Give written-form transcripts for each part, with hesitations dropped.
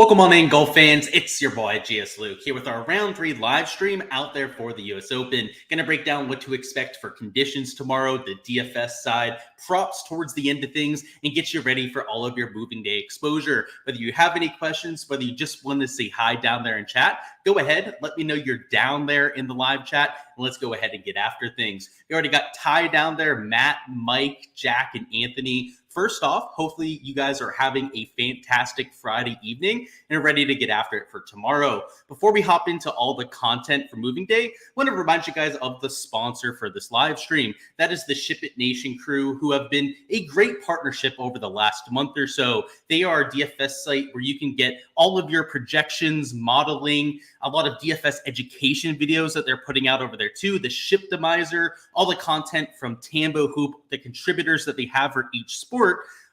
Welcome on in, golf fans. It's your boy Gsluke here with our round 3 live stream out there for the US Open. Gonna break down what to expect for conditions tomorrow, the DFS side, props towards the end of things, and get you ready for all of your moving day exposure. Whether you have any questions, whether you just want to say hi down there in chat, go ahead, let me know you're down there in the live chat, and let's go ahead and get after things. We already got Ty down there, Matt, Mike, Jack, and Anthony. First off, hopefully you guys are having a fantastic Friday evening and are ready to get after it for tomorrow. Before we hop into all the content for Moving Day, I want to remind you guys of the sponsor for this live stream. That is the Ship It Nation crew, who have been a great partnership over the last month or so. They are a DFS site where you can get all of your projections, modeling, a lot of DFS education videos that they're putting out over there too, the Shiptimizer, all the content from Tambo Hoop, the contributors that they have for each sport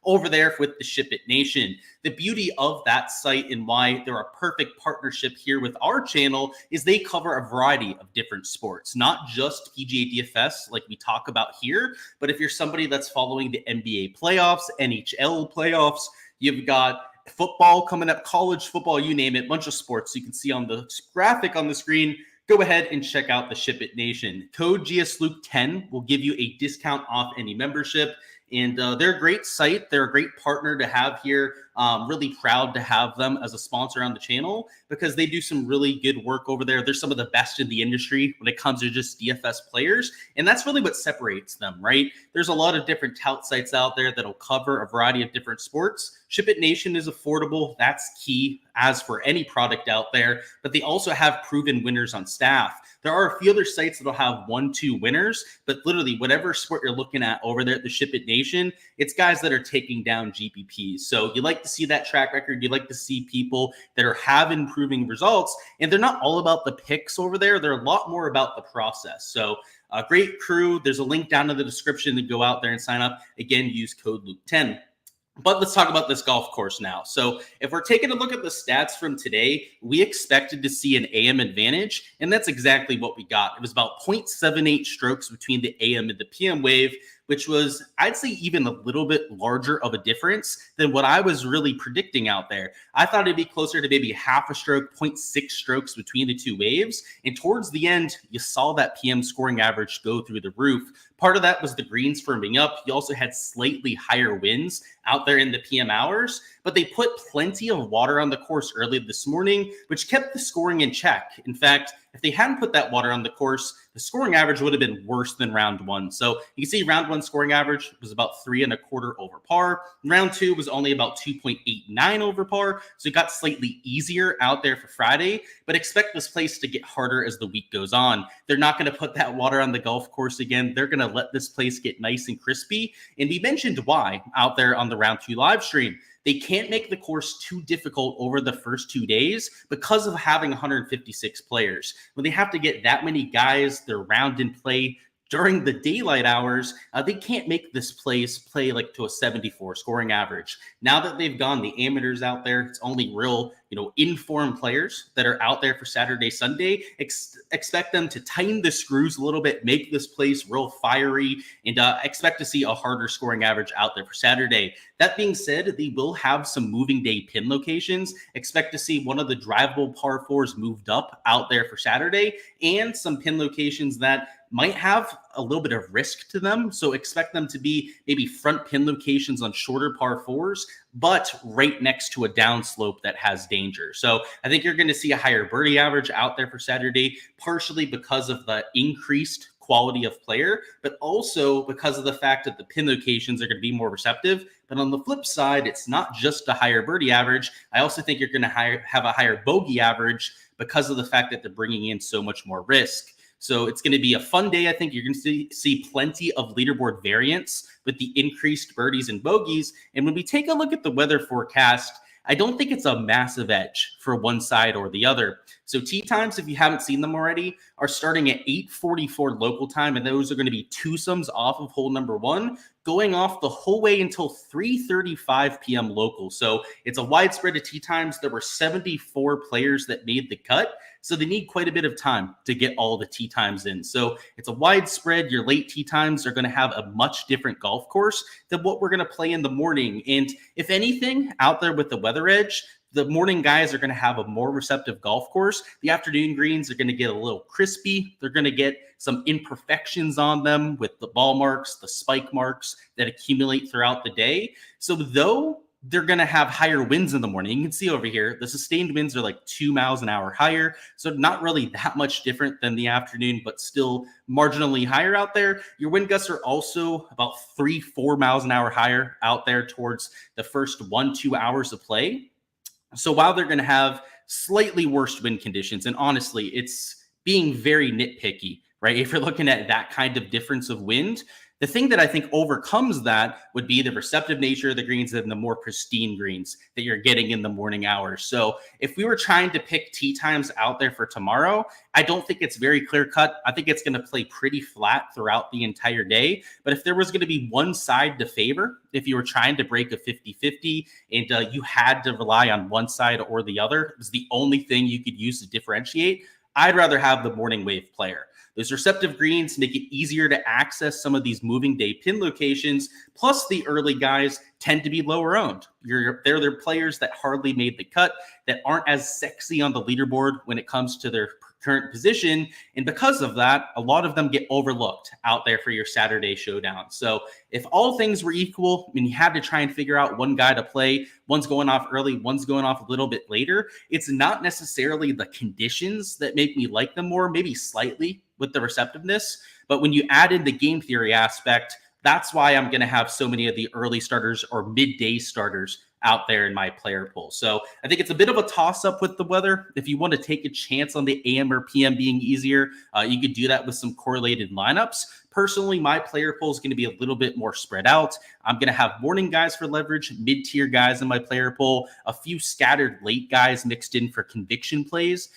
over there with the Ship It Nation. The beauty of that site and why they're a perfect partnership here with our channel is they cover a variety of different sports, not just PGA DFS like we talk about here, but if you're somebody that's following the NBA playoffs, NHL playoffs, you've got football coming up, college football, you name it, bunch of sports you can see on the graphic on the screen. Go ahead and check out the Ship It Nation. Code Gsluke10 will give you a discount off any membership. And they're a great site. They're a great partner to have here. Really proud to have them as a sponsor on the channel because they do some really good work over there. They're some of the best in the industry when it comes to just DFS players. And that's really what separates them, right? There's a lot of different tout sites out there that'll cover a variety of different sports. Ship It Nation is affordable. That's key as for any product out there, but they also have proven winners on staff. There are a few other sites that'll have 1-2 winners, but literally whatever sport you're looking at over there at the Ship It Nation, it's guys that are taking down GPPs. So you like to see that track record. You like to see people that are having improving results, and they're not all about the picks over there. They're a lot more about the process. So a great crew. There's a link down in the description to go out there and sign up. Again, use code Luke10. But let's talk about this golf course now. So if we're taking a look at the stats from today, we expected to see an AM advantage, and that's exactly what we got. It was about 0.78 strokes between the AM and the PM wave, which was, I'd say, even a little bit larger of a difference than what I was really predicting out there. I thought it'd be closer to maybe half a stroke, 0.6 strokes between the two waves. And towards the end, you saw that PM scoring average go through the roof. Part of that was the greens firming up. You also had slightly higher winds out there in the PM hours, but they put plenty of water on the course early this morning, which kept the scoring in check. In fact, if they hadn't put that water on the course, the scoring average would have been worse than round 1. So you can see round 1 scoring average was about 3.25 over par. Round 2 was only about 2.89 over par. So it got slightly easier out there for Friday, but expect this place to get harder as the week goes on. They're not going to put that water on the golf course again. They're going to let this place get nice and crispy. And we mentioned why out there on the round 2 live stream. They can't make the course too difficult over the first 2 days because of having 156 players. When they have to get that many guys, they're round in play during the daylight hours, they can't make this place play like to a 74 scoring average. Now that they've gone the amateurs out there, it's only real, informed players that are out there for Saturday, Sunday. Expect them to tighten the screws a little bit, make this place real fiery, and expect to see a harder scoring average out there for Saturday. That being said, they will have some moving day pin locations. Expect to see one of the drivable par 4s moved up out there for Saturday, and some pin locations that might have a little bit of risk to them. So expect them to be maybe front pin locations on shorter par 4s, but right next to a downslope that has danger. So I think you're going to see a higher birdie average out there for Saturday, partially because of the increased quality of player, but also because of the fact that the pin locations are going to be more receptive. But on the flip side, it's not just a higher birdie average. I also think you're going to have a higher bogey average because of the fact that they're bringing in so much more risk. So it's going to be a fun day. I think you're going to see plenty of leaderboard variance with the increased birdies and bogeys. And when we take a look at the weather forecast, I don't think it's a massive edge for one side or the other. So tee times, if you haven't seen them already, are starting at 8:44 local time, and those are going to be twosomes off of hole number 1, going off the whole way until 3:35 p.m. local. So it's a widespread of tee times. There were 74 players that made the cut, so they need quite a bit of time to get all the tee times in. So it's a widespread. Your late tee times are going to have a much different golf course than what we're going to play in the morning. And if anything, out there with the weather edge, The morning guys are going to have a more receptive golf course. The afternoon greens are going to get a little crispy. They're going to get some imperfections on them with the ball marks, the spike marks that accumulate throughout the day. So though they're going to have higher winds in the morning, you can see over here, the sustained winds are like 2 miles an hour higher. So not really that much different than the afternoon, but still marginally higher out there. Your wind gusts are also about 3-4 miles an hour higher out there towards the first 1-2 hours of play. So while they're going to have slightly worse wind conditions, and honestly, it's being very nitpicky, right? If you're looking at that kind of difference of wind, the thing that I think overcomes that would be the receptive nature of the greens and the more pristine greens that you're getting in the morning hours. So if we were trying to pick tee times out there for tomorrow, I don't think it's very clear cut. I think it's going to play pretty flat throughout the entire day. But if there was going to be one side to favor, if you were trying to break a 50-50 and you had to rely on one side or the other, it was the only thing you could use to differentiate, I'd rather have the morning wave player. Those receptive greens make it easier to access some of these moving day pin locations. Plus, the early guys tend to be lower owned. They're players that hardly made the cut, that aren't as sexy on the leaderboard when it comes to their current position. And because of that, a lot of them get overlooked out there for your Saturday showdown. So if all things were equal and you had to try and figure out one guy to play, one's going off early, one's going off a little bit later, it's not necessarily the conditions that make me like them more, maybe slightly with the receptiveness. But when you add in the game theory aspect, that's why I'm going to have so many of the early starters or midday starters out there in my player pool. So I think it's a bit of a toss-up with the weather. If you want to take a chance on the AM or PM being easier, you could do that with some correlated lineups. Personally, my player pool is going to be a little bit more spread out. I'm going to have morning guys for leverage, mid-tier guys in my player pool, a few scattered late guys mixed in for conviction plays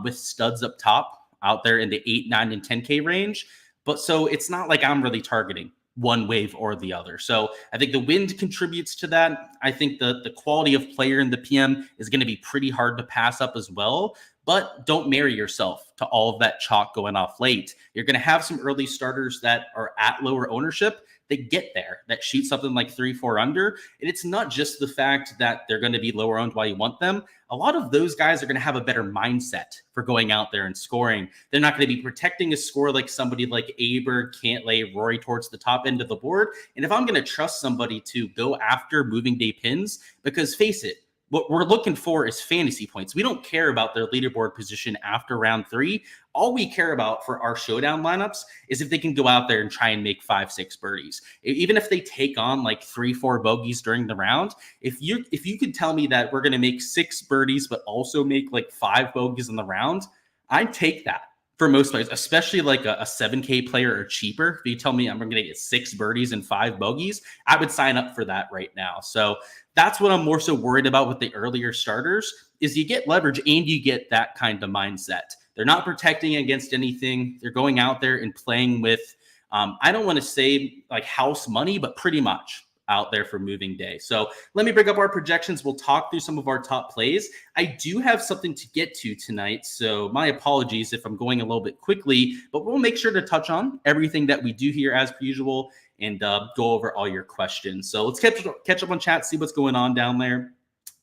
with studs up top out there in the 8, 9, and 10K range. But so it's not like I'm really targeting one wave or the other. So I think the wind contributes to that. I think the quality of player in the PM is going to be pretty hard to pass up as well. But don't marry yourself to all of that chalk going off late. You're going to have some early starters that are at lower ownership that get there, that shoot something like 3-4 under. And it's not just the fact that they're going to be lower owned while you want them. A lot of those guys are going to have a better mindset for going out there and scoring. They're not going to be protecting a score like somebody like Aberg, Cantlay, Rory towards the top end of the board. And if I'm going to trust somebody to go after moving day pins, because face it, what we're looking for is fantasy points. We don't care about their leaderboard position after round 3. All we care about for our showdown lineups is if they can go out there and try and make 5-6 birdies. Even if they take on like 3-4 bogeys during the round, if you could tell me that we're going to make 6 birdies but also make like 5 bogeys in the round, I'd take that for most players, especially like a 7K player or cheaper. If you tell me I'm going to get 6 birdies and 5 bogeys, I would sign up for that right now. So that's what I'm more so worried about with the earlier starters is you get leverage and you get that kind of mindset. They're not protecting against anything. They're going out there and playing with, I don't want to say like house money, but pretty much out there for moving day. So let me bring up our projections. We'll talk through some of our top plays. I do have something to get to tonight, so my apologies if I'm going a little bit quickly, but we'll make sure to touch on everything that we do here as per usual and go over all your questions. So let's catch up on chat, see what's going on down there,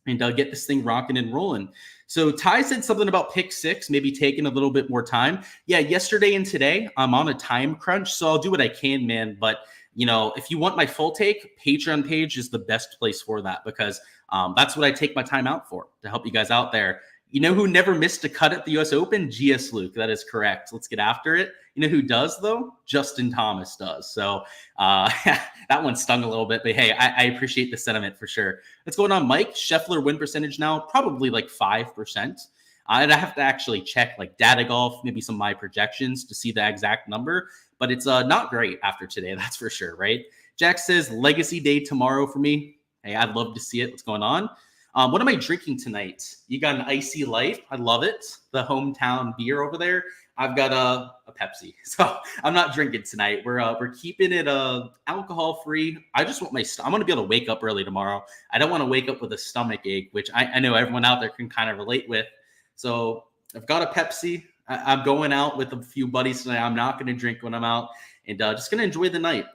and get this thing rocking and rolling. So Ty said something about pick 6, maybe taking a little bit more time. Yeah, yesterday and today, I'm on a time crunch, so I'll do what I can, man. But, you know, if you want my full take, Patreon page is the best place for that because that's what I take my time out for, to help you guys out there. You know who never missed a cut at the U.S. Open? Gsluke. That is correct. Let's get after it. You know who does, though? Justin Thomas does. So that one stung a little bit, but hey, I appreciate the sentiment for sure. What's going on, Mike? Scheffler win percentage now, probably like 5%. I'd have to actually check like data golf, maybe some of my projections to see the exact number, but it's not great after today, that's for sure, right? Jack says legacy day tomorrow for me. Hey, I'd love to see it. What's going on? What am I drinking tonight? You got an Icy Life. I love it. The hometown beer over there. I've got a Pepsi. So I'm not drinking tonight. We're keeping it alcohol free. I just want I want to be able to wake up early tomorrow. I don't want to wake up with a stomach ache, which I know everyone out there can kind of relate with. So I've got a Pepsi. I'm going out with a few buddies tonight. I'm not going to drink when I'm out and just going to enjoy the night.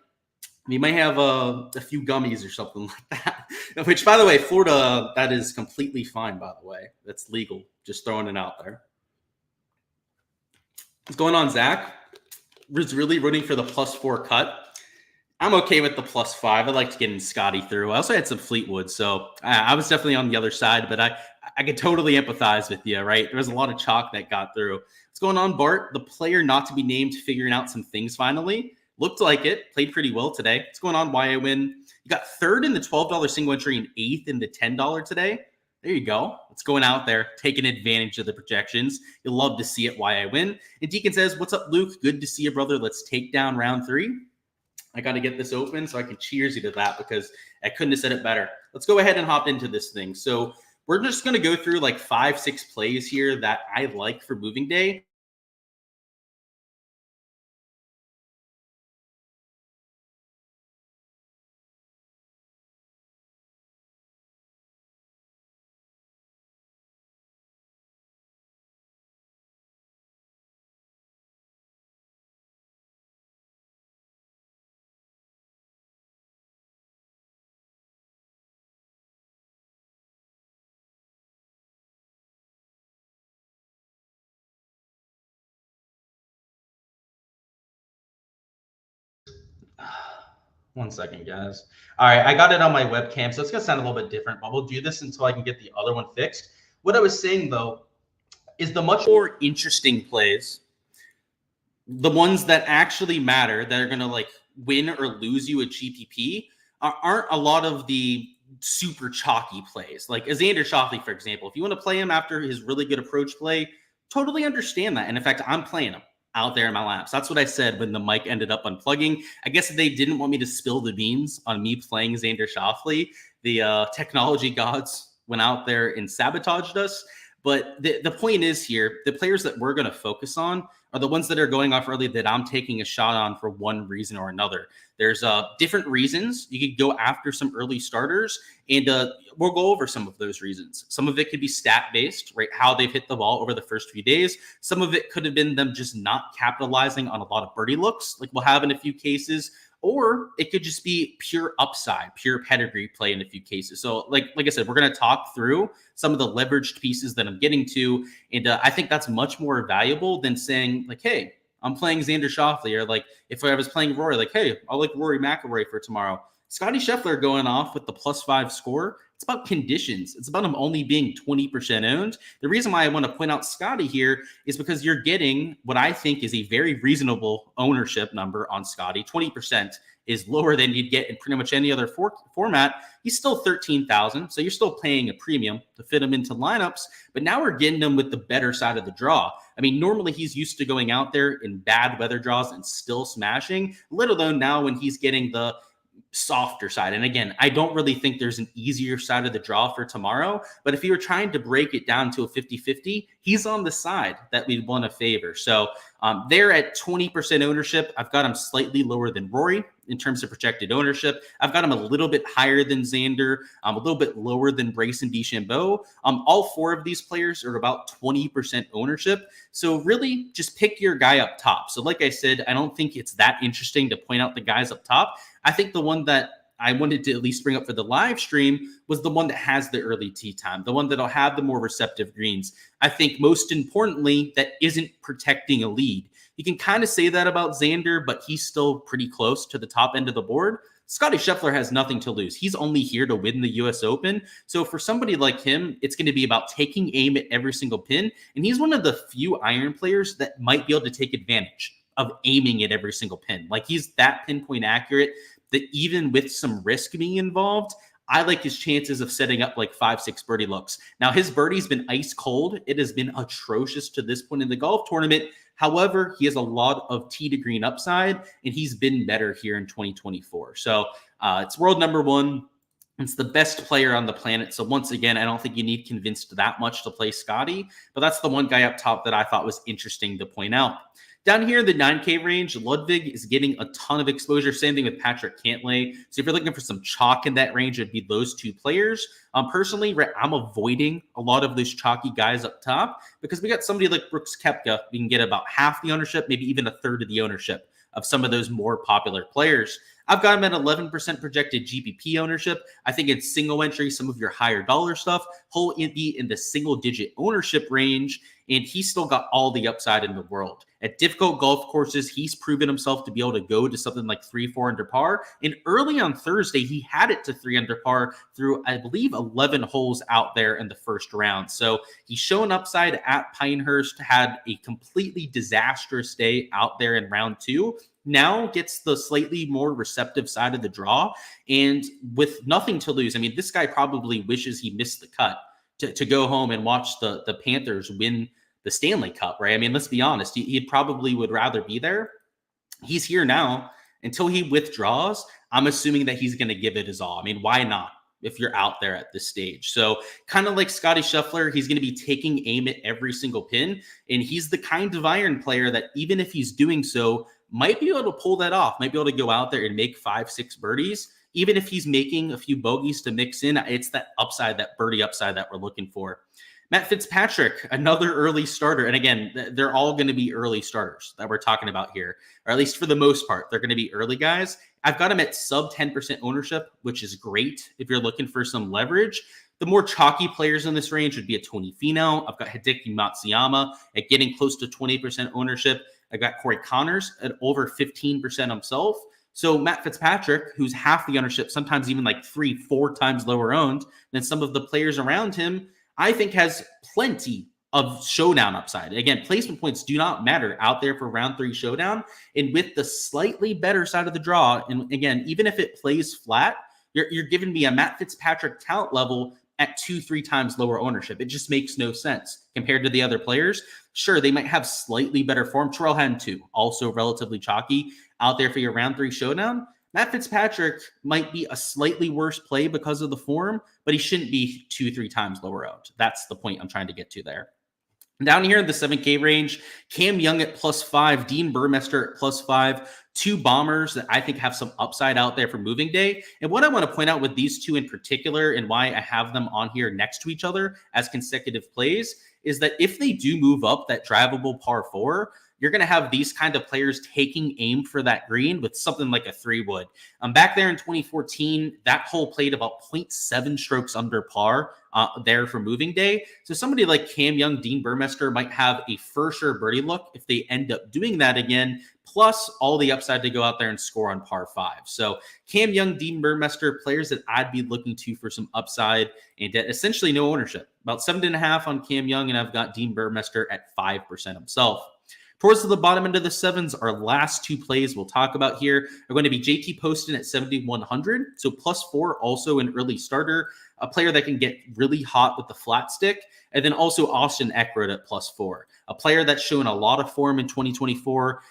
We might have a few gummies or something like that. Which, by the way, Florida, that is completely fine, by the way. That's legal. Just throwing it out there. What's going on, Zach? Was really rooting for the +4 cut. I'm okay with the +5. I liked getting Scotty through. I also had some Fleetwood, so I was definitely on the other side, but I could totally empathize with you, right? There was a lot of chalk that got through. What's going on, Bart? The player not to be named figuring out some things finally. Looked like it. Played pretty well today. What's going on, Why I Win? You got third in the $12 single entry and eighth in the $10 today. There you go. It's going out there, taking advantage of the projections. You'll love to see it, Why I Win. And Deacon says, what's up, Luke? Good to see you, brother. Let's take down round 3. I got to get this open so I can cheers you to that because I couldn't have said it better. Let's go ahead and hop into this thing. So we're just going to go through like 5-6 plays here that I like for moving day. One second, guys. All right, I got it on my webcam, so it's going to sound a little bit different, but we'll do this until I can get the other one fixed. What I was saying, though, is the much more interesting plays, the ones that actually matter, that are going to like win or lose you a GPP, aren't a lot of the super chalky plays. Like Xander Schauffele, for example, if you want to play him after his really good approach play, totally understand that. And in fact, I'm playing him out there in my laps. That's what I said when the mic ended up unplugging. I guess they didn't want me to spill the beans on me playing Xander Schauffele. The technology gods went out there and sabotaged us. But the point is here, the players that we're going to focus on are the ones that are going off early that I'm taking a shot on for one reason or another. There's different reasons. You could go after some early starters, and we'll go over some of those reasons. Some of it could be stat-based, right? How they've hit the ball over the first few days. Some of it could have been them just not capitalizing on a lot of birdie looks, like we'll have in a few cases. Or it could just be pure upside, pure pedigree play in a few cases. So like I said, we're going to talk through some of the leveraged pieces that I'm getting to. And I think that's much more valuable than saying like, hey, I'm playing Xander Schauffele, or like if I was playing Rory, like, hey, I'll like Rory McIlroy for tomorrow. Scotty Scheffler going off with the +5 score. It's about conditions. It's about him only being 20% owned. The reason why I want to point out Scotty here is because you're getting what I think is a very reasonable ownership number on Scotty. 20% is lower than you'd get in pretty much any other format. He's still 13,000, so you're still paying a premium to fit him into lineups, but now we're getting him with the better side of the draw. I mean, normally he's used to going out there in bad weather draws and still smashing, let alone now when he's getting the softer side. And again, I don't really think there's an easier side of the draw for tomorrow, but if you were trying to break it down to a 50-50, he's on the side that we'd want to favor. So they're at 20% ownership. I've got him slightly lower than Rory in terms of projected ownership. I've got him a little bit higher than Xander, a little bit lower than Bryson DeChambeau. All 4 of these players are about 20% ownership. So really just pick your guy up top. So like I said, I don't think it's that interesting to point out the guys up top. I think the one that I wanted to at least bring up for the live stream was the one that has the early tee time, the one that'll have the more receptive greens. I think most importantly, that isn't protecting a lead. You can kind of say that about Xander, but he's still pretty close to the top end of the board. Scotty Scheffler has nothing to lose. He's only here to win the US Open. So for somebody like him, it's going to be about taking aim at every single pin. And he's one of the few iron players that might be able to take advantage of aiming at every single pin. Like he's that pinpoint accurate that even with some risk being involved, I like his chances of setting up like 5-6 birdie looks. Now, his birdie's been ice cold. It has been atrocious to this point in the golf tournament. However, he has a lot of tee to green upside, and he's been better here in 2024. So it's world number 1. It's the best player on the planet. So once again, I don't think you need convinced that much to play Scotty, but that's the one guy up top that I thought was interesting to point out. Down here in the 9K range, Ludwig is getting a ton of exposure. Same thing with Patrick Cantlay. So if you're looking for some chalk in that range, it'd be those 2 players. Personally, I'm avoiding a lot of those chalky guys up top because we got somebody like Brooks Koepka. We can get about half the ownership, maybe even a third of the ownership of some of those more popular players. I've got him at 11% projected GPP ownership. I think it's single entry, some of your higher dollar stuff, he'll be in the single digit ownership range, and he's still got all the upside in the world. At difficult golf courses, he's proven himself to be able to go to something like 3-4 under par. And early on Thursday, he had it to 3 under par through, I believe, 11 holes out there in the first round. So he's shown upside at Pinehurst, had a completely disastrous day out there in round 2. Now gets the slightly more receptive side of the draw, and with nothing to lose. I mean, this guy probably wishes he missed the cut to go home and watch the Panthers win the Stanley Cup, right? I mean, let's be honest. He probably would rather be there. He's here now. Until he withdraws, I'm assuming that he's going to give it his all. I mean, why not if you're out there at this stage? So kind of like Scotty Scheffler, he's going to be taking aim at every single pin. And he's the kind of iron player that even if he's doing so, might be able to pull that off, might be able to go out there and make 5-6 birdies. Even if he's making a few bogeys to mix in, it's that upside, that birdie upside that we're looking for. Matt Fitzpatrick, another early starter. And again, they're all going to be early starters that we're talking about here, or at least for the most part, they're going to be early guys. I've got him at sub 10% ownership, which is great if you're looking for some leverage. The more chalky players in this range would be a Tony Finau. I've got Hideki Matsuyama at getting close to 20% ownership. I got Corey Connors at over 15% himself. So Matt Fitzpatrick, who's half the ownership, sometimes even like 3-4 times lower owned than some of the players around him, I think has plenty of showdown upside. Again, placement points do not matter out there for round 3 showdown. And with the slightly better side of the draw, and again, even if it plays flat, you're giving me a Matt Fitzpatrick talent level at 2-3 times lower ownership. It just makes no sense compared to the other players. Sure, they might have slightly better form. Terrell Hatton too, also relatively chalky out there for your round 3 showdown. Matt Fitzpatrick might be a slightly worse play because of the form, but he shouldn't be 2-3 times lower owned. That's the point I'm trying to get to there. Down here in the 7K range, Cam Young at +5, Dean Burmester at +5, 2 bombers that I think have some upside out there for moving day. And what I want to point out with these two in particular, and why I have them on here next to each other as consecutive plays, is that if they do move up that drivable par 4, you're going to have these kind of players taking aim for that green with something like a 3 wood. Back there in 2014, that hole played about 0.7 strokes under par there for moving day. So somebody like Cam Young, Dean Burmester might have a for sure birdie look if they end up doing that again, plus all the upside to go out there and score on par 5. So Cam Young, Dean Burmester, players that I'd be looking to for some upside and essentially no ownership. About 7.5 on Cam Young, and I've got Dean Burmester at 5% himself. Towards the bottom end of the 7s, our last 2 plays we'll talk about here are going to be JT Poston at 7,100. So +4, also an early starter, a player that can get really hot with the flat stick. And then also Austin Eckroyd at +4, a player that's shown a lot of form in 2024.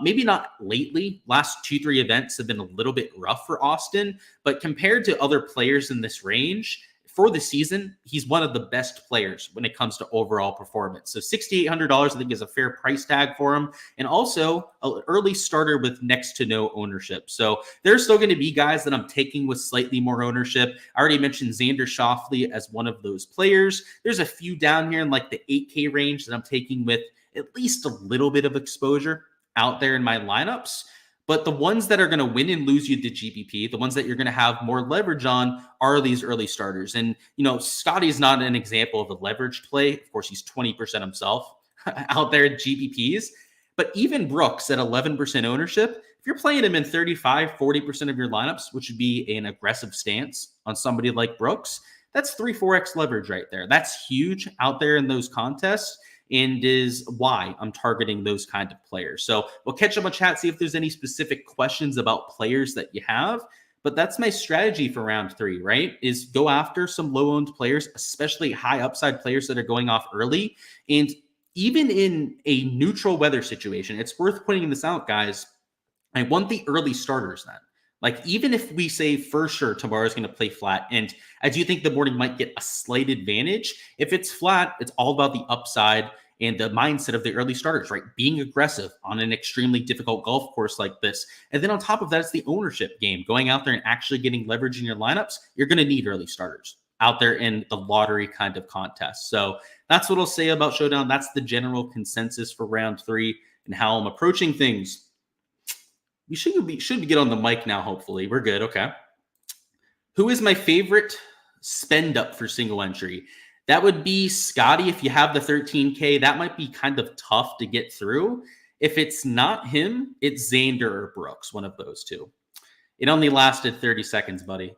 Maybe not lately. Last 2-3 events have been a little bit rough for Austin, but compared to other players in this range, for the season, he's one of the best players when it comes to overall performance. So $6,800, I think, is a fair price tag for him. And also an early starter with next to no ownership. So there's still going to be guys that I'm taking with slightly more ownership. I already mentioned Xander Schauffele as one of those players. There's a few down here in like the 8K range that I'm taking with at least a little bit of exposure out there in my lineups. But the ones that are going to win and lose you the GPP, the ones that you're going to have more leverage on, are these early starters. And, you know, Scotty's not an example of a leveraged play. Of course, he's 20% himself out there at GPPs. But even Brooks at 11% ownership, if you're playing him in 35-40% of your lineups, which would be an aggressive stance on somebody like Brooks, that's 3-4x leverage right there. That's huge out there in those contests, and is why I'm targeting those kind of players. So we'll catch up on chat, see if there's any specific questions about players that you have. But that's my strategy for round 3, right? Is go after some low-owned players, especially high upside players that are going off early. And even in a neutral weather situation, it's worth pointing this out, guys. I want the early starters then. Like, even if we say for sure tomorrow's going to play flat, and I do think the morning might get a slight advantage. If it's flat, it's all about the upside and the mindset of the early starters, right? Being aggressive on an extremely difficult golf course like this. And then on top of that, it's the ownership game. Going out there and actually getting leverage in your lineups, you're going to need early starters out there in the lottery kind of contest. So that's what I'll say about Showdown. That's the general consensus for round 3 and how I'm approaching things. We should be good on the mic now, hopefully. We're good. Okay. Who is my favorite spend up for single entry? That would be Scotty. If you have the 13K, that might be kind of tough to get through. If it's not him, it's Xander or Brooks, one of those two. It only lasted 30 seconds, buddy.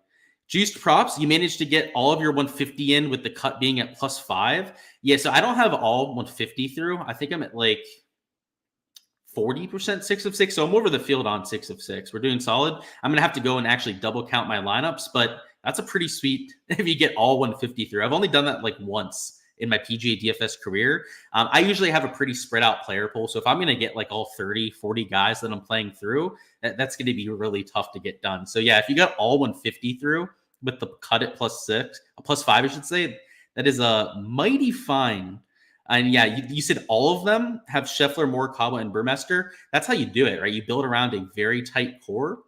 Juiced props, you managed to get all of your 150 in with the cut being at +5. Yeah, so I don't have all 150 through. I think I'm at like 40% 6 of 6. So I'm over the field on 6 of 6. We're doing solid. I'm going to have to go and actually double count my lineups, but that's a pretty sweet if you get all 150 through. I've only done that like once in my PGA DFS career. I usually have a pretty spread out player pool. So if I'm going to get like all 30, 40 guys that I'm playing through, that's going to be really tough to get done. So yeah, if you got all 150 through with the cut at +5, I should say, that is a mighty fine. And yeah, you said all of them have Scheffler, Morikawa, and Burmester. That's how you do it, right? You build around a very tight core.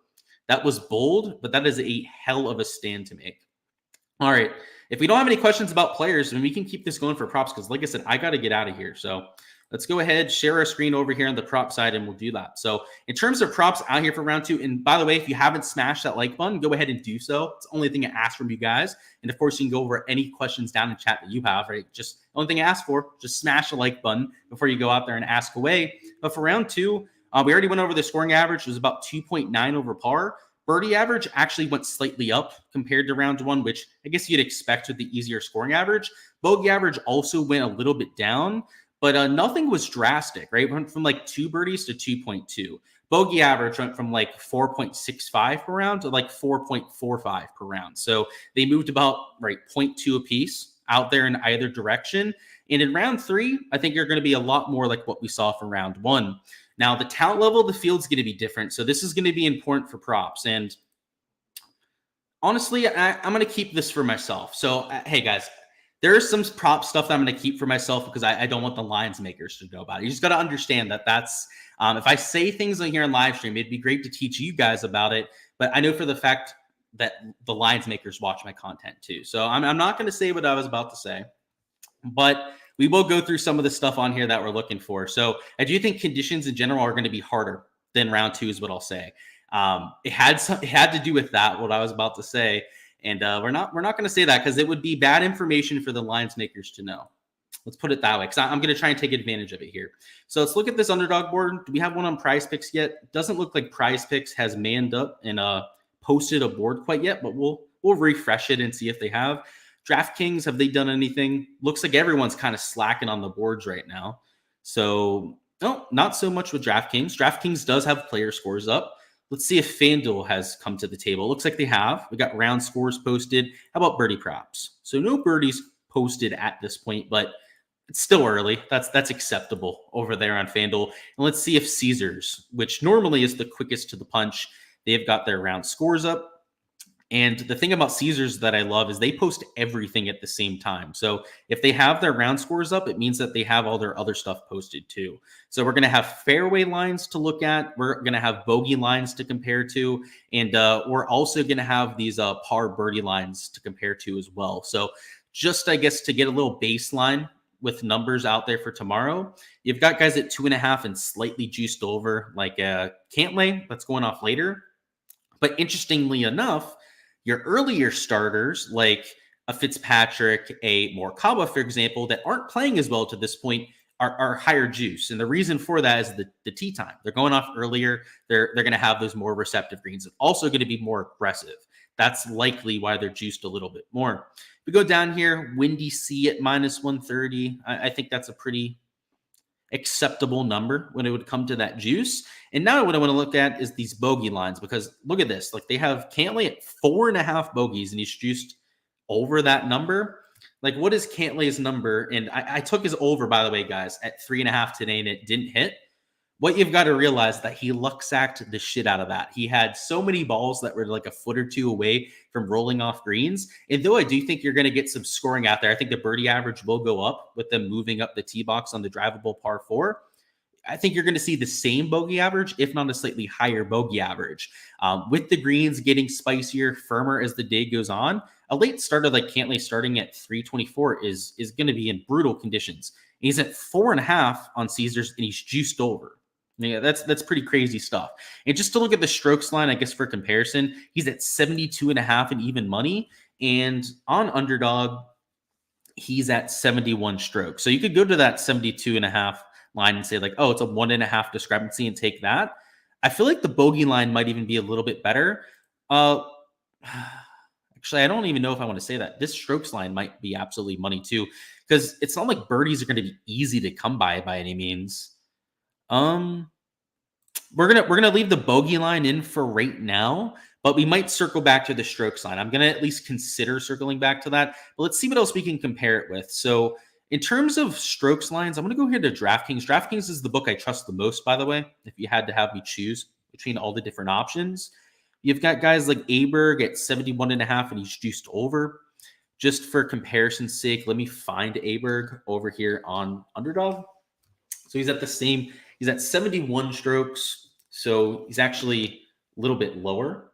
That was bold, but that is a hell of a stand to make. All right. If we don't have any questions about players, then we can keep this going for props because, like I said, I got to get out of here. So let's go ahead, share our screen over here on the prop side, and we'll do that. So in terms of props out here for round 2, and by the way, if you haven't smashed that like button, go ahead and do so. It's the only thing I ask from you guys. And of course, you can go over any questions down in chat that you have, right? Just the only thing I ask for, just smash the like button before you go out there and ask away. But for round 2, we already went over the scoring average. It was about 2.9 over par. Birdie average actually went slightly up compared to round 1, which I guess you'd expect with the easier scoring average. Bogey average also went a little bit down, but nothing was drastic, right? It went from like 2 birdies to 2.2. Bogey average went from like 4.65 per round to like 4.45 per round. So they moved about, right, 0.2 apiece out there in either direction. And in round 3, I think you're going to be a lot more like what we saw from round 1. Now, the talent level of the field's going to be different. So this is going to be important for props. And honestly, I'm going to keep this for myself. So, hey, guys, there's some prop stuff that I'm going to keep for myself because I don't want the lines makers to know about it. You just got to understand that that's if I say things on here in live stream, it'd be great to teach you guys about it. But I know for the fact that the lines makers watch my content too. So I'm not going to say what I was about to say. But we will go through some of the stuff on here that we're looking for. So I do think conditions in general are going to be harder than round 2 is what I'll say. It had to do with that, what I was about to say. And we're not going to say that because it would be bad information for the lines makers to know. Let's put it that way because I'm going to try and take advantage of it here. So let's look at this underdog board. Do we have one on PrizePicks yet? It doesn't look like PrizePicks has manned up and posted a board quite yet, but we'll refresh it and see if they have. Draftkings, have they done anything? Looks like everyone's kind of slacking on the boards right now. So, no, not so much with Draftkings. Draftkings does have player scores up. Let's see if FanDuel has come to the table. Looks like they have. We got round scores posted. How about birdie props? So no birdies posted at this point, but it's still early. That's acceptable over there on FanDuel. And let's see if Caesars, which normally is the quickest to the punch, they've got their round scores up. And the thing about Caesars that I love is they post everything at the same time. So if they have their round scores up, it means that they have all their other stuff posted too. So we're going to have fairway lines to look at. We're going to have bogey lines to compare to. And we're also going to have these par birdie lines to compare to as well. So just, I guess, to get a little baseline with numbers out there for tomorrow, you've got guys at 2.5 and slightly juiced over, like Cantlay, that's going off later. But interestingly enough, your earlier starters, like a Fitzpatrick, a Morikawa, for example, that aren't playing as well to this point, are higher juice. And the reason for that is the tee time. They're going off earlier. They're going to have those more receptive greens. It's also going to be more aggressive. That's likely why they're juiced a little bit more. We go down here, Windy C at -130. I think that's a pretty acceptable number when it would come to that juice. And now what I want to look at is these bogey lines, because look at this. Like they have Cantlay at 4.5 bogeys and he's juiced over that number. Like what is Cantlay's number? And I took his over, by the way, guys, at 3.5 today and it didn't hit. What you've got to realize that he luck sacked the shit out of that. He had so many balls that were like a foot or two away from rolling off greens. And though I do think you're going to get some scoring out there, I think the birdie average will go up with them moving up the tee box on the drivable par 4. I think you're going to see the same bogey average, if not a slightly higher bogey average. With the greens getting spicier, firmer as the day goes on, a late starter like Cantlay starting at 324 is going to be in brutal conditions. He's at 4.5 on Caesars and he's juiced over. Yeah, that's pretty crazy stuff. And just to look at the strokes line, I guess for comparison, he's at 72.5 in even money. And on Underdog, he's at 71 strokes. So you could go to that 72.5 line and say, like, oh, it's a 1.5 discrepancy and take that. I feel like the bogey line might even be a little bit better. Uh Actually, I don't even know if I want to say that. This strokes line might be absolutely money too, because it's not like birdies are going to be easy to come by any means. Um, we're gonna leave the bogey line in for right now, but we might circle back to the strokes line. I'm gonna at least consider circling back to that. But let's see what else we can compare it with. So in terms of strokes lines, I'm gonna go here to DraftKings. DraftKings is the book I trust the most, by the way. If you had to have me choose between all the different options, you've got guys like Aberg at 71.5, and he's juiced over. Just for comparison's sake, let me find Aberg over here on Underdog. So he's at the same. He's at 71 strokes, so he's actually a little bit lower.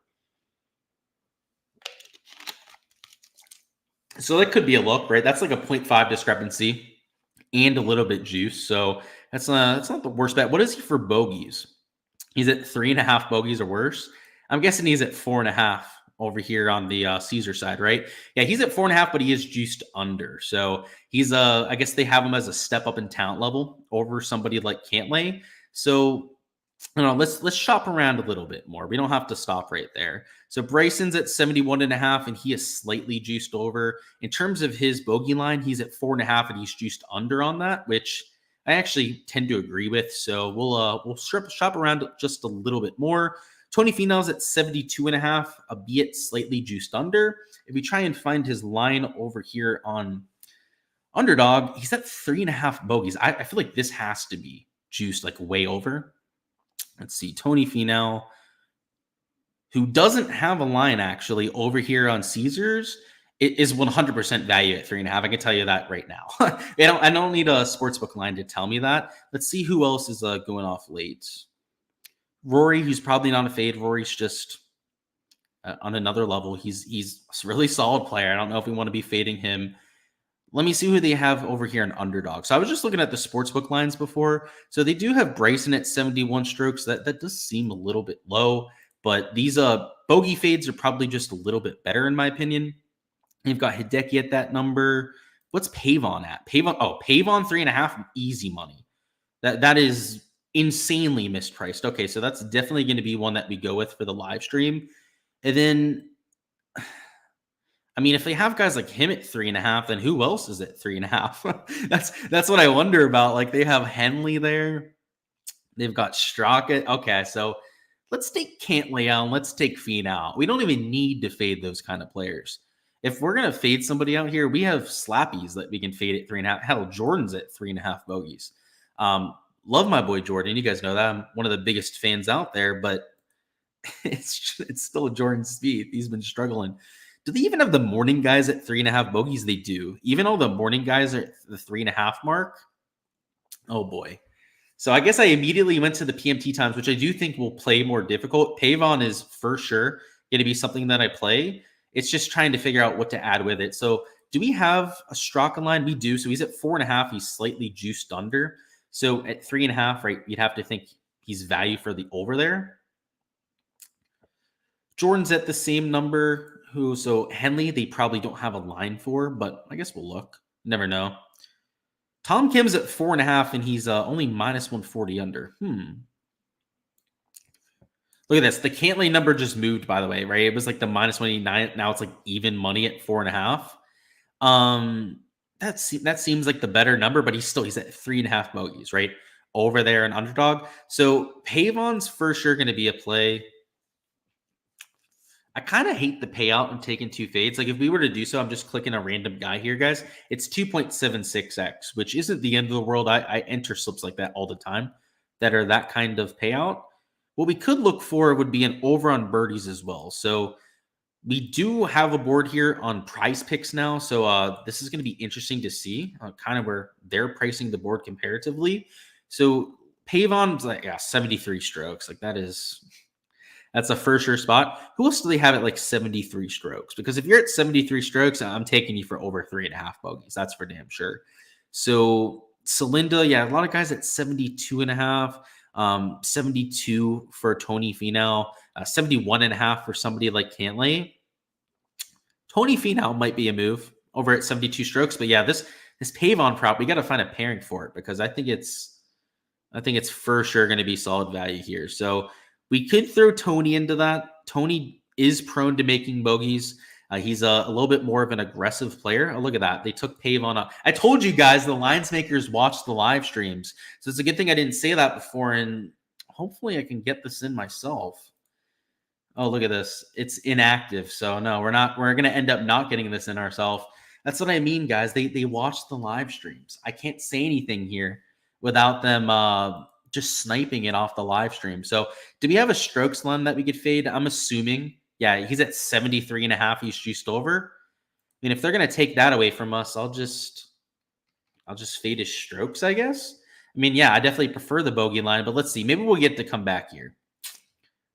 So that could be a look, right? That's like a 0.5 discrepancy and a little bit juice. So that's not the worst bet. What is he for bogeys? He's at 3.5 bogeys or worse. I'm guessing he's at 4.5 over here on the Caesar side, right? Yeah, he's at 4.5, but he is juiced under. So he's I guess they have him as a step up in talent level over somebody like Cantlay. So let's shop around a little bit more. We don't have to stop right there. So Bryson's at 71.5, and he is slightly juiced over. In terms of his bogey line, he's at 4.5, and he's juiced under on that, which I actually tend to agree with. So we'll shop around just a little bit more. Tony Finau's at 72.5, albeit slightly juiced under. If we try and find his line over here on Underdog, he's at 3.5 bogeys. I feel like this has to be juiced like way over. Let's see, Tony Finau, who doesn't have a line actually over here on Caesars, it is 100% value at 3.5. I can tell you that right now. I don't need a sportsbook line to tell me that. Let's see who else is going off late. Rory, who's probably not a fade. Rory's just on another level. He's a really solid player. I don't know if we want to be fading him. Let me see who they have over here in Underdog. So I was just looking at the sportsbook lines before. So they do have Bryson at 71 strokes. That does seem a little bit low, but these bogey fades are probably just a little bit better in my opinion. You've got Hideki at that number. What's Pavon at? Pavon 3.5, easy money. That is insanely mispriced. Okay, so that's definitely going to be one that we go with for the live stream. And then, I mean, if they have guys like him at 3.5, then who else is at 3.5? that's what I wonder about. Like they have Henley there. They've got Straka. Okay, so let's take Cantlay out and let's take Finau. We don't even need to fade those kind of players. If we're going to fade somebody out here, we have Slappies that we can fade at 3.5. Hell, Jordan's at 3.5 bogeys. Love my boy Jordan. You guys know that. I'm one of the biggest fans out there, but it's still Jordan Spieth. He's been struggling. Do they even have the morning guys at 3.5 bogeys? They do. Even all the morning guys are at the 3.5 mark. Oh boy. So I guess I immediately went to the PMT times, which I do think will play more difficult. Pavon is for sure going to be something that I play. It's just trying to figure out what to add with it. So do we have a Straka line? We do. So he's at 4.5. He's slightly juiced under. So at 3.5, right, you'd have to think he's value for the over there. Jordan's at the same number. So Henley, they probably don't have a line for, but I guess we'll look. Never know. Tom Kim's at 4.5, and he's only minus 140 under. Look at this. The Cantlay number just moved, by the way, right? It was like the minus 189. Now it's like even money at 4.5. That seems like the better number, but he's at 3.5 bogeys, right? Over there in Underdog. So Pavon's for sure going to be a play. I kind of hate the payout and taking two fades. Like if we were to do so, I'm just clicking a random guy here, guys. It's 2.76x, which isn't the end of the world. I enter slips like that all the time that are that kind of payout. What we could look for would be an over on birdies as well. So we do have a board here on PrizePicks now. So this is going to be interesting to see kind of where they're pricing the board comparatively. So Pavon's like 73 strokes. Like that's a for sure spot. Who else do they have at like 73 strokes? Because if you're at 73 strokes, I'm taking you for over 3.5 bogeys. That's for damn sure. So Celinda, a lot of guys at 72.5. 72 for Tony Finau, 71.5 for somebody like Cantlay. Tony Finau might be a move over at 72 strokes, but yeah, this Pavon prop, we got to find a pairing for it because I think it's for sure going to be solid value here. So we could throw Tony into that. Tony is prone to making bogeys. He's a little bit more of an aggressive player. Oh, look at that. They took Pavon up. I told you guys the lines makers watch the live streams. So it's a good thing I didn't say that before. And hopefully I can get this in myself. Oh, look at this. It's inactive. So no, we're going to end up not getting this in ourselves. That's what I mean, guys. They watch the live streams. I can't say anything here without them just sniping it off the live stream. So do we have a strokes line that we could fade? I'm assuming. Yeah, he's at 73.5. He's juiced over. I mean, if they're going to take that away from us, I'll just fade his strokes, I guess. I mean, yeah, I definitely prefer the bogey line, but let's see. Maybe we'll get to come back here.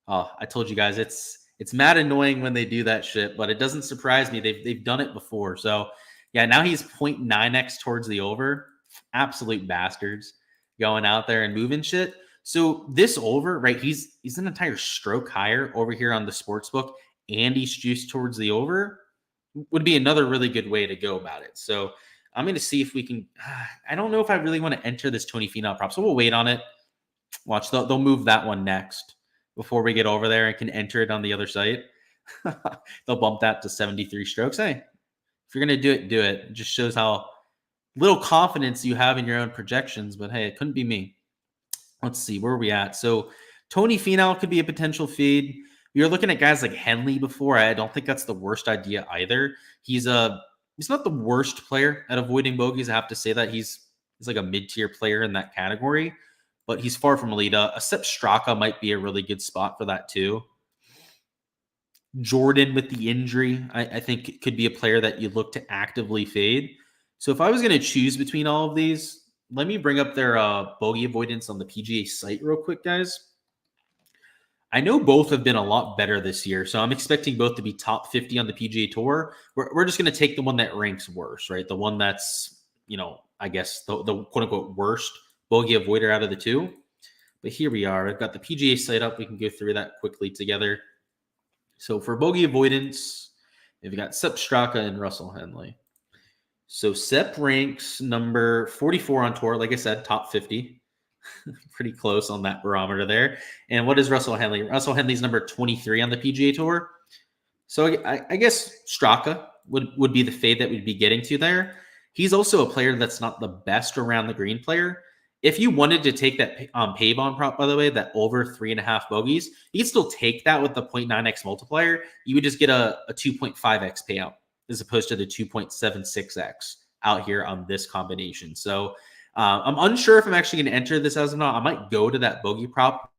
Oh, I told you guys it's mad annoying when they do that shit, but it doesn't surprise me. They've done it before. So yeah, now he's 0.9x towards the over. Absolute bastards going out there and moving shit. So this over, right? He's an entire stroke higher over here on the sports book, and he's juiced towards the over. Would be another really good way to go about it. So I'm going to see if we can. I don't know if I really want to enter this Tony Finau prop, so we'll wait on it. Watch, they'll move that one next before we get over there and can enter it on the other site. They'll bump that to 73 strokes. Hey, if you're going to do it, do it. It just shows how little confidence you have in your own projections. But hey, it couldn't be me. Let's see, where are we at? So Tony Finau could be a potential feed. You're looking at guys like Henley before. I don't think that's the worst idea either. He's not the worst player at avoiding bogeys. I have to say that he's like a mid-tier player in that category, but he's far from elite. Except Straka might be a really good spot for that too. Jordan with the injury, I think it could be a player that you look to actively fade. So if I was going to choose between all of these, let me bring up their bogey avoidance on the PGA site real quick, guys. I know both have been a lot better this year, so I'm expecting both to be top 50 on the PGA Tour. We're just going to take the one that ranks worse, right? The one that's, I guess the quote-unquote worst bogey avoider out of the two. But here we are. I've got the PGA site up. We can go through that quickly together. So for bogey avoidance, we've got Sepp Straka and Russell Henley. So Sepp ranks number 44 on tour. Like I said, top 50. Pretty close on that barometer there. And what is Russell Henley? Russell Henley's number 23 on the PGA Tour. So I guess Straka would be the fade that we'd be getting to there. He's also a player that's not the best around the green player. If you wanted to take that Pavon prop, by the way, that over 3.5 bogeys, you could still take that with the 0.9x multiplier. You would just get a 2.5x payout as opposed to the 2.76x out here on this combination. So I'm unsure if I'm actually going to enter this as of now. I might go to that bogey prop.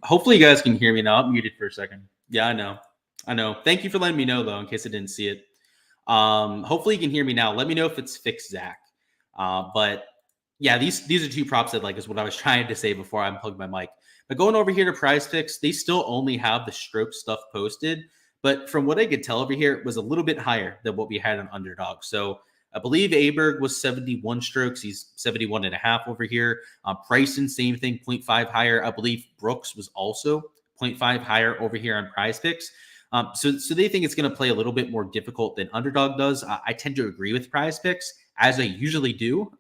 Hopefully you guys can hear me now. I'm muted for a second. Yeah, I know. Thank you for letting me know, though, in case I didn't see it. Hopefully you can hear me now. Let me know if it's fixed, Zach. But yeah, these are two props that is what I was trying to say before I unplugged my mic. But going over here to PrizePicks, they still only have the stroke stuff posted. But from what I could tell over here, it was a little bit higher than what we had on Underdog. So I believe Aberg was 71 strokes. He's 71.5 over here. Bryson, same thing, 0.5 higher. I believe Brooks was also 0.5 higher over here on PrizePicks. So they think it's going to play a little bit more difficult than Underdog does. I tend to agree with PrizePicks, as I usually do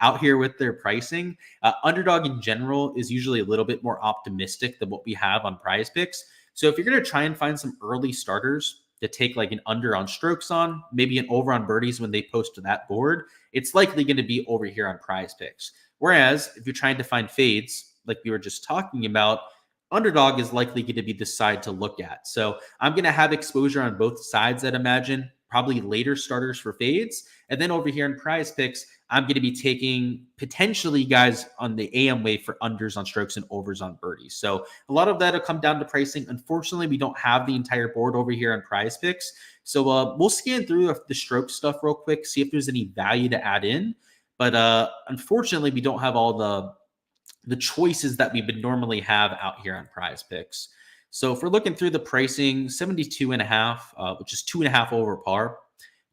out here with their pricing. Underdog in general is usually a little bit more optimistic than what we have on PrizePicks. So if you're going to try and find some early starters to take like an under on strokes on, maybe an over on birdies when they post to that board, it's likely going to be over here on PrizePicks. Whereas if you're trying to find fades, like we were just talking about, Underdog is likely going to be the side to look at. So I'm going to have exposure on both sides, I'd imagine. probably later starters for fades. And then over here in PrizePicks, I'm going to be taking potentially guys on the AM wave for unders on strokes and overs on birdies. So a lot of that will come down to pricing. Unfortunately, we don't have the entire board over here on PrizePicks. So we'll scan through the stroke stuff real quick, see if there's any value to add in. But unfortunately, we don't have all the choices that we would normally have out here on PrizePicks. So if we're looking through the pricing, 72.5, which is 2.5 over par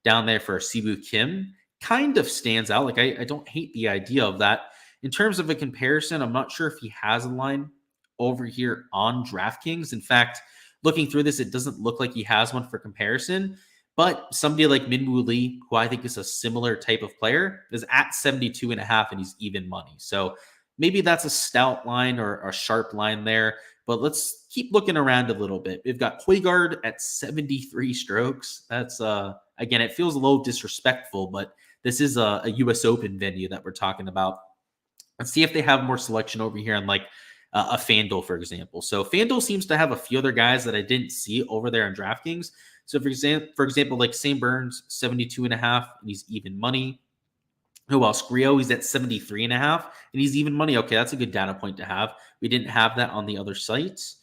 down there for Siwoo Kim, kind of stands out. Like I don't hate the idea of that. In terms of a comparison, I'm not sure if he has a line over here on DraftKings. In fact, looking through this, it doesn't look like he has one for comparison. But somebody like Minwoo Lee, who I think is a similar type of player, is at 72.5 and he's even money. So maybe that's a stout line or a sharp line there. But let's keep looking around a little bit. We've got Højgaard at 73 strokes. That's, again, it feels a little disrespectful, but this is a U.S. Open venue that we're talking about. Let's see if they have more selection over here on like a FanDuel, for example. So FanDuel seems to have a few other guys that I didn't see over there on DraftKings. So for example, like St. Burns, 72.5, and he's even money. Who else? Griot, he's at 73.5, and he's even money. Okay, that's a good data point to have. We didn't have that on the other sites.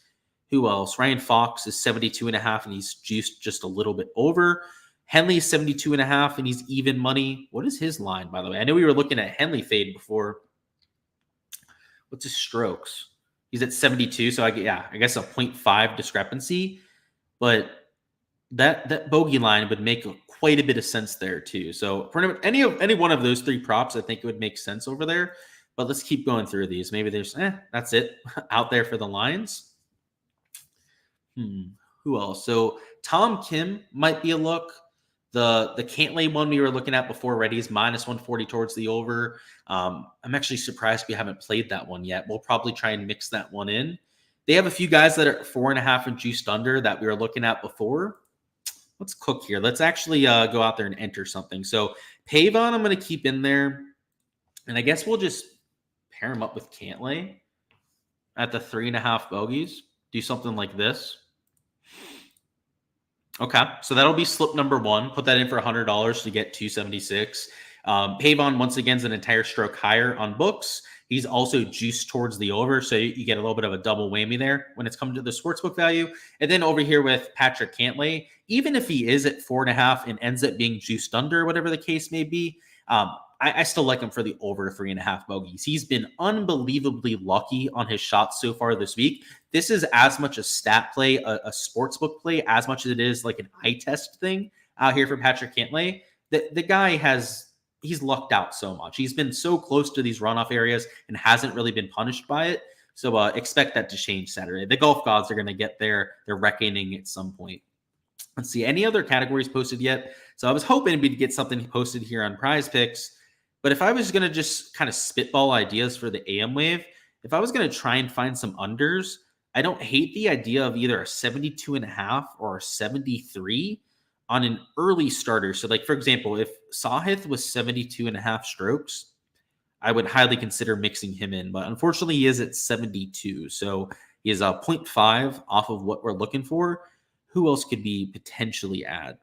Who else? Ryan Fox is 72.5, and he's juiced just a little bit over. Henley is 72.5, and he's even money. What is his line, by the way? I know we were looking at Henley fade before. What's his strokes? He's at 72, so I guess a 0.5 discrepancy. But that bogey line would make quite a bit of sense there too. So for any one of those three props, I think it would make sense over there. But let's keep going through these. Maybe there's that's it out there for the lines. Who else? So Tom Kim might be a look. The Cantlay one we were looking at before already is minus 140 towards the over. I'm actually surprised we haven't played that one yet. We'll probably try and mix that one in. They have a few guys that are 4.5 and juiced under that we were looking at before. Let's cook here. Let's actually go out there and enter something. So Pavon, I'm going to keep in there. And I guess we'll just pair him up with Cantlay at the 3.5 bogeys. Do something like this. Okay, so that'll be slip number one. Put that in for $100 to get 276. Pavon, once again, is an entire stroke higher on books. He's also juiced towards the over, so you get a little bit of a double whammy there when it's come to the sportsbook value. And then over here with Patrick Cantlay, even if he is at 4.5 and ends up being juiced under, whatever the case may be, I still like him for the over 3.5 bogeys. He's been unbelievably lucky on his shots so far this week. This is as much a stat play, a sportsbook play, as much as it is like an eye test thing out here for Patrick Cantlay. The guy he's lucked out so much. He's been so close to these runoff areas and hasn't really been punished by it. So expect that to change Saturday. The golf gods are going to get their reckoning at some point. Let's see, any other categories posted yet? So I was hoping we'd get something posted here on PrizePicks. But if I was going to just kind of spitball ideas for the AM wave, if I was going to try and find some unders, I don't hate the idea of either a 72.5 or a 73 on an early starter. So like, for example, if Sahith was 72.5 strokes, I would highly consider mixing him in. But unfortunately, he is at 72. So he is a 0.5 off of what we're looking for. Who else could we potentially add?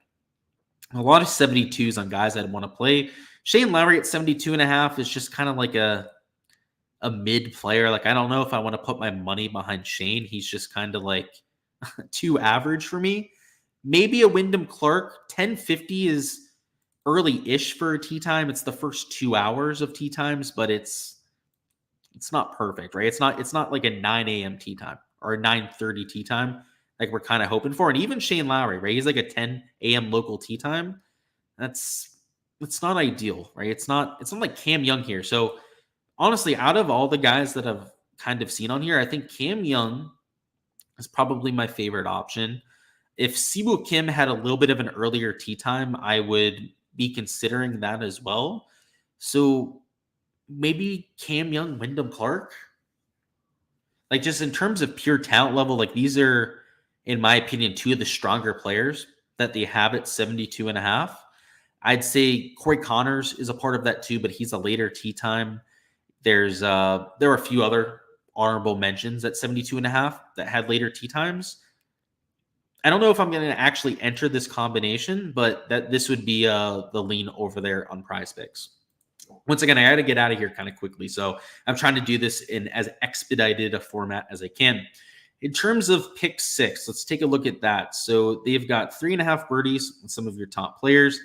A lot of 72s on guys I'd want to play. Shane Lowry at 72.5 is just kind of like a mid player. Like, I don't know if I want to put my money behind Shane. He's just kind of like too average for me. Maybe a Wyndham Clark. 1050 is early-ish for a tee time. It's the first 2 hours of tee times, but it's not perfect, right? It's not like a 9 a.m. tee time or a 9:30 tee time like we're kind of hoping for. And even Shane Lowry, right? He's like a 10 a.m. local tee time. It's not ideal, right? It's not like Cam Young here. So honestly, out of all the guys that I've kind of seen on here, I think Cam Young is probably my favorite option. If Siwoo Kim had a little bit of an earlier tee time, I would be considering that as well. So maybe Cam Young, Wyndham Clark. Like, just in terms of pure talent level, like, these are, in my opinion, two of the stronger players that they have at 72.5. I'd say Corey Connors is a part of that too, but he's a later tee time. There are a few other honorable mentions at 72.5 that had later tee times. I don't know if I'm going to actually enter this combination, but this would be the lean over there on PrizePicks. Once again, I got to get out of here kind of quickly, so I'm trying to do this in as expedited a format as I can. In terms of pick 6, let's take a look at that. So they've got 3.5 birdies on some of your top players.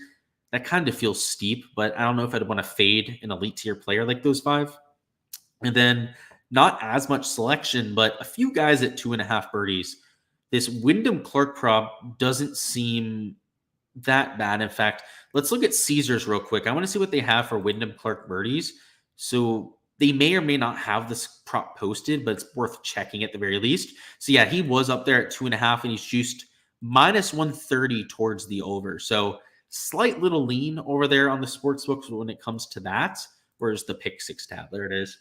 That kind of feels steep, but I don't know if I'd want to fade an elite tier player like those 5. And then not as much selection, but a few guys at 2.5 birdies. This Wyndham Clark prop doesn't seem that bad. In fact, let's look at Caesars real quick. I want to see what they have for Wyndham Clark birdies. So they may or may not have this prop posted, but it's worth checking at the very least. So yeah, he was up there at 2.5, and he's juiced -130 towards the over. So slight little lean over there on the sports books when it comes to that. Where's the pick 6 tab? There it is.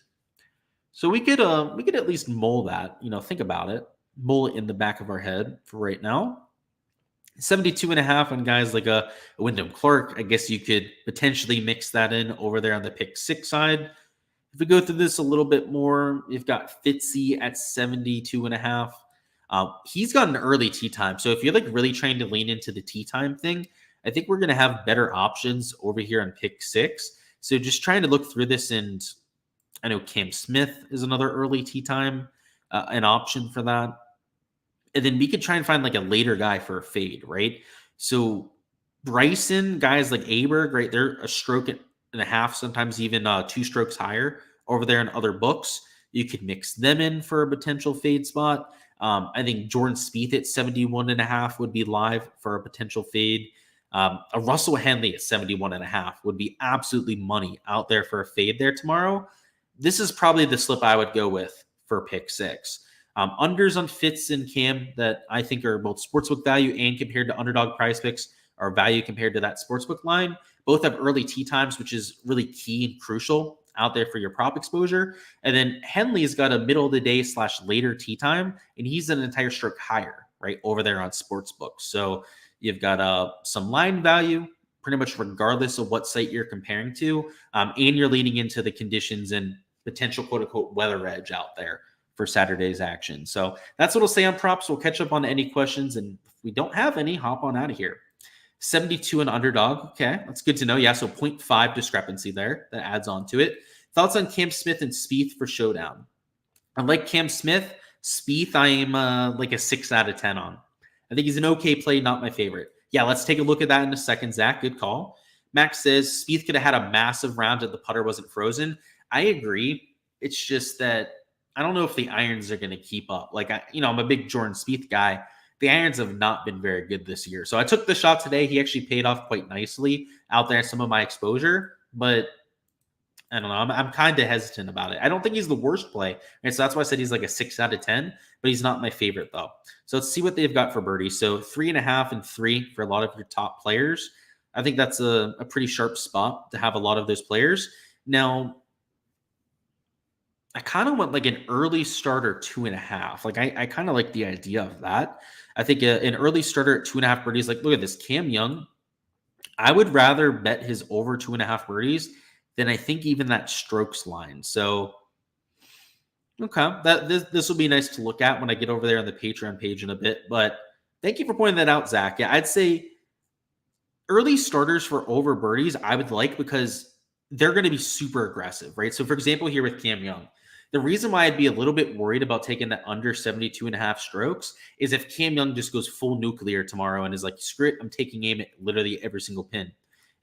So we could at least mull that. Think about it. Mull it in the back of our head for right now. 72.5 on guys like a Wyndham Clark. I guess you could potentially mix that in over there on the pick 6 side. If we go through this a little bit more, you've got Fitzy at 72.5. He's got an early tee time. So if you're like really trying to lean into the tee time thing, I think we're going to have better options over here on pick 6. So just trying to look through this, and I know Cam Smith is another early tee time, an option for that. And then we could try and find like a later guy for a fade, right? So Bryson, guys like Aberg, right? They're a stroke and a half, sometimes even 2 strokes higher over there in other books. You could mix them in for a potential fade spot. I think Jordan Spieth at 71.5 would be live for a potential fade. A Russell Henley at 71.5 would be absolutely money out there for a fade there tomorrow. This is probably the slip I would go with for pick 6. Unders on Fitz and Cam that I think are both sportsbook value and compared to Underdog PrizePicks are value compared to that sportsbook line. Both have early tee times, which is really key and crucial out there for your prop exposure. And then Henley's got a middle of the day / later tee time, and he's an entire stroke higher, right, over there on sportsbooks. So you've got some line value pretty much regardless of what site you're comparing to, and you're leaning into the conditions and potential quote-unquote weather edge out there for Saturday's action. So that's what I'll say on props. We'll catch up on any questions, and if we don't have any, hop on out of here. 72 and Underdog. Okay, that's good to know. Yeah, so 0.5 discrepancy there. That adds on to it. Thoughts on Cam Smith and Spieth for Showdown? I like Cam Smith. Spieth, I am like a 6 out of 10 on. I think he's an okay play, not my favorite. Yeah, let's take a look at that in a second, Zach. Good call. Max says Spieth could have had a massive round if the putter wasn't frozen. I agree. It's just that I don't know if the irons are going to keep up. Like, I'm a big Jordan Spieth guy. The irons have not been very good this year. So I took the shot today. He actually paid off quite nicely out there, some of my exposure. But I don't know. I'm kind of hesitant about it. I don't think he's the worst play. Right? So that's why I said he's like a 6 out of 10. But he's not my favorite, though. So let's see what they've got for birdie. So 3.5 and 3 for a lot of your top players. I think that's a pretty sharp spot to have a lot of those players. Now, I kind of went like an early starter 2.5. Like I kind of like the idea of that. I think an early starter at 2.5 birdies. Like, look at this, Cam Young. I would rather bet his over 2.5 birdies than I think even that strokes line. So, okay, this will be nice to look at when I get over there on the Patreon page in a bit. But thank you for pointing that out, Zach. Yeah, I'd say early starters for over birdies I would like because they're going to be super aggressive, right? So, for example, here with Cam Young, the reason why I'd be a little bit worried about taking that under 72.5 strokes is if Cam Young just goes full nuclear tomorrow and is like, screw it, I'm taking aim at literally every single pin.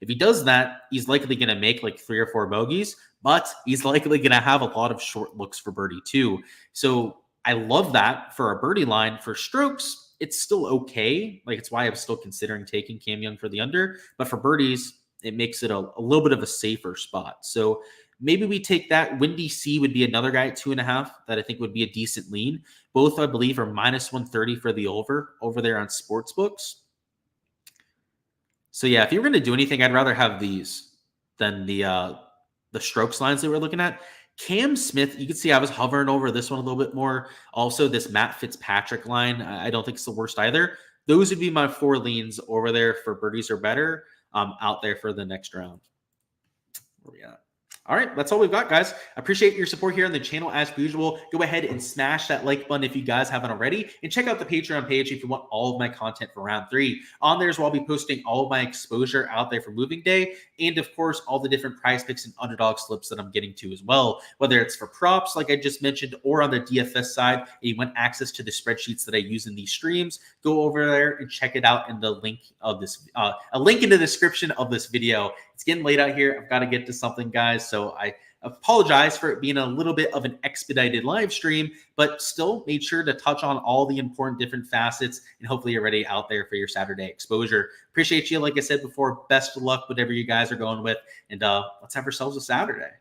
If he does that, he's likely going to make like 3 or 4 bogeys, but he's likely going to have a lot of short looks for birdie too. So I love that for a birdie line. For strokes, it's still okay. Like, it's why I'm still considering taking Cam Young for the under, but for birdies, it makes it a little bit of a safer spot. So maybe we take that. Windy C would be another guy at 2.5 that I think would be a decent lean. Both, I believe, are -130 for the over there on sportsbooks. So yeah, if you're going to do anything, I'd rather have these than the strokes lines that we're looking at. Cam Smith, you can see I was hovering over this one a little bit more. Also, this Matt Fitzpatrick line, I don't think it's the worst either. Those would be my 4 leans over there for birdies or better out there for the next round. Where we at? All right, that's all we've got, guys. Appreciate your support here on the channel as usual. Go ahead and smash that like button if you guys haven't already, and check out the Patreon page if you want all of my content for round 3. On there as well, I'll be posting all of my exposure out there for moving day, and of course, all the different PrizePicks and Underdog slips that I'm getting to as well, whether it's for props, like I just mentioned, or on the DFS side, and you want access to the spreadsheets that I use in these streams, go over there and check it out in the link of this, a link in the description of this video. It's getting late out here. I've got to get to something, guys. So I apologize for it being a little bit of an expedited live stream, but still made sure to touch on all the important different facets, and hopefully you're ready out there for your Saturday exposure. Appreciate you. Like I said before, best of luck, whatever you guys are going with, and let's have ourselves a Saturday.